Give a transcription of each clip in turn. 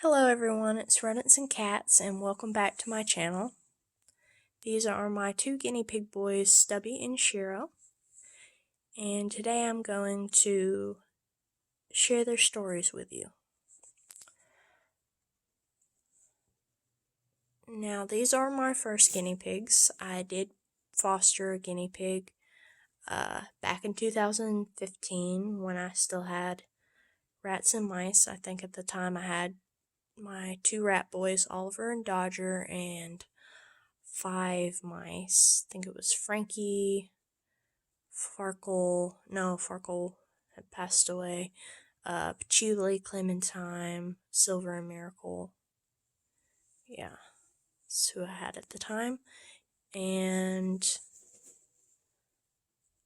Hello everyone, it's Rodents and Cats and welcome back to my channel. These are my two guinea pig boys, Stubby and Shiro, and today I'm going to share their stories with you. Now these are my first guinea pigs. I did foster a guinea pig back in 2015 when I still had rats and mice. I think at the time I had my two rat boys, Oliver and Dodger, and 5 mice. I think it was Frankie, Farkle had passed away, Patchouli, Clementine, Silver, and Miracle. Yeah, that's who I had at the time. And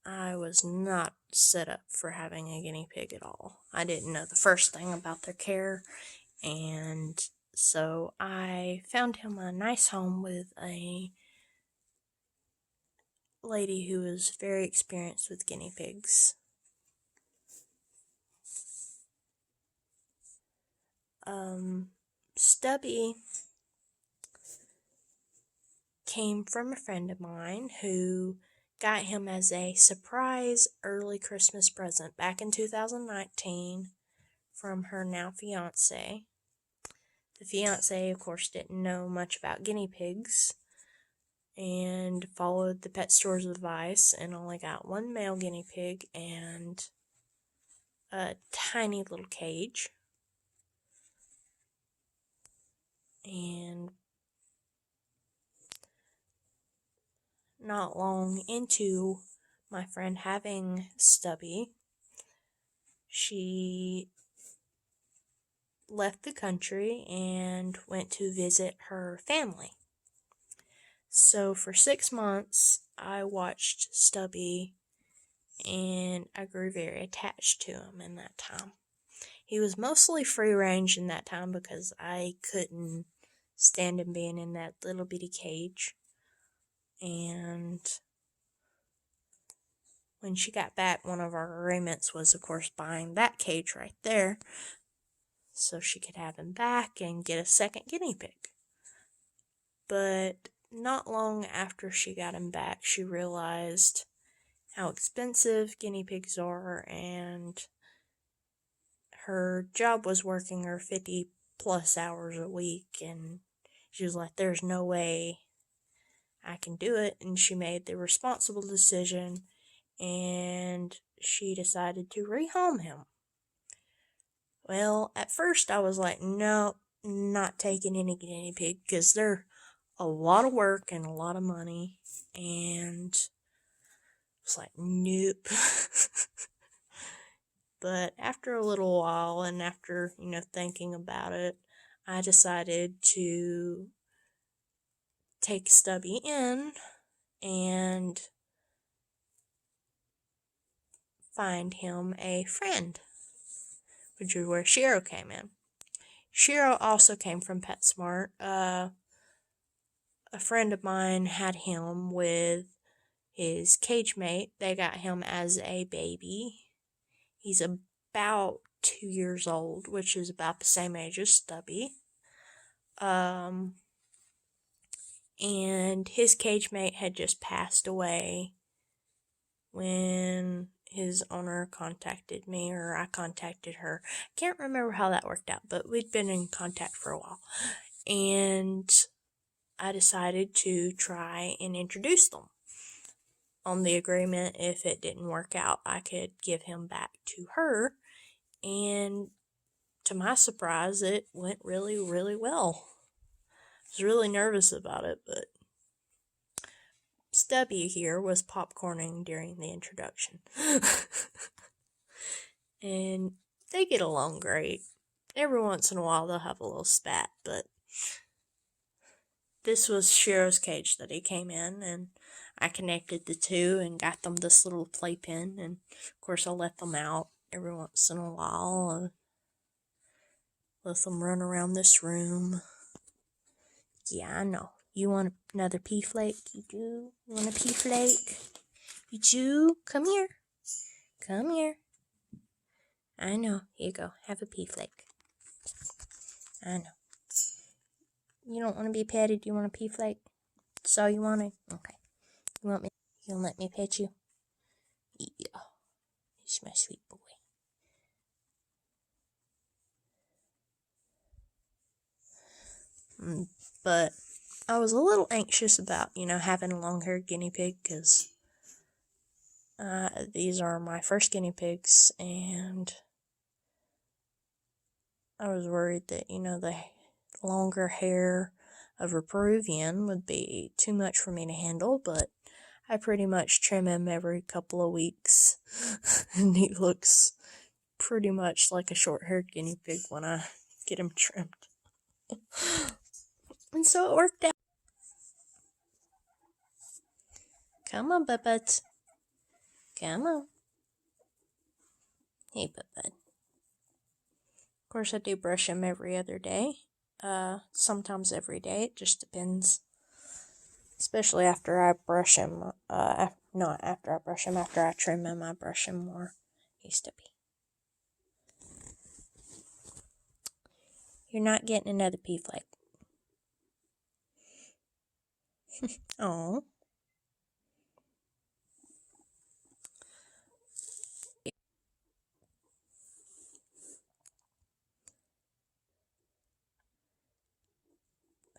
I was not set up for having a guinea pig at all. I didn't know the first thing about their care, and so I found him a nice home with a lady who was very experienced with guinea pigs. Stubby came from a friend of mine who got him as a surprise early Christmas present back in 2019 from her now fiance. The fiance, of course, didn't know much about guinea pigs and followed the pet store's advice and only got one male guinea pig and a tiny little cage. And not long into my friend having Stubby, she left the country and went to visit her family. So for 6 months, I watched Stubby and I grew very attached to him in that time. He was mostly free range in that time because I couldn't stand him being in that little bitty cage. And when she got back, one of our agreements was, of course, buying that cage right there so she could have him back and get a second guinea pig. But not long after she got him back, she realized how expensive guinea pigs are, and her job was working her 50 plus hours a week, and she was like, there's no way I can do it, and she made the responsible decision, and she decided to rehome him. Well, at first I was like, no, not taking any guinea pig, because they're a lot of work and a lot of money, and it's like, nope. But after a little while, and after, thinking about it, I decided to take Stubby in and find him a friend, which is where Shiro came in. Shiro also came from PetSmart. A friend of mine had him with his cage mate. They got him as a baby. He's about 2 years old, which is about the same age as Stubby. And his cage mate had just passed away when his owner contacted me, or I contacted her. I can't remember how that worked out, but we'd been in contact for a while. And I decided to try and introduce them. On the agreement, if it didn't work out, I could give him back to her. And to my surprise, it went really, really well. I was really nervous about it, but Stubby here was popcorning during the introduction. And they get along great. Every once in a while they'll have a little spat, but this was Shiro's cage that he came in, and I connected the two and got them this little playpen, and of course I let them out every once in a while. Let them run around this room. Yeah, I know. You want another pea flake? You do? You want a pea flake? You do? Come here. Come here. I know. Here you go. Have a pea flake. I know. You don't want to be petted? You want a pea flake? So you want to? Okay. You'll let me pet you? Yeah. He's my sweet boy. But I was a little anxious about, having a long-haired guinea pig, because these are my first guinea pigs, and I was worried that, the longer hair of a Peruvian would be too much for me to handle, but I pretty much trim him every couple of weeks, and he looks pretty much like a short-haired guinea pig when I get him trimmed. And so it worked out. Come on, Bud. Come on. Hey, Bud. Of course, I do brush him every other day. Sometimes every day. It just depends. Especially after I brush him. Not after I brush him. After I trim him, I brush him more. Hey, Stubby. You're not getting another pea flake. Oh.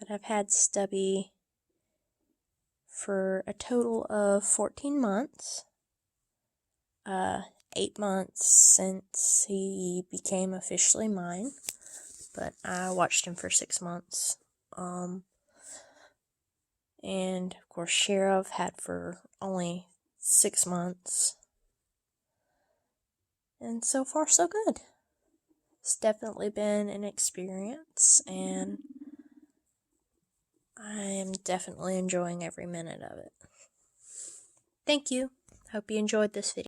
But I've had Stubby for a total of 14 months. 8 months since he became officially mine. But I watched him for 6 months. And of course, Shiro I've had for only 6 months. And so far, so good. It's definitely been an experience, and I am definitely enjoying every minute of it. Thank you. Hope you enjoyed this video.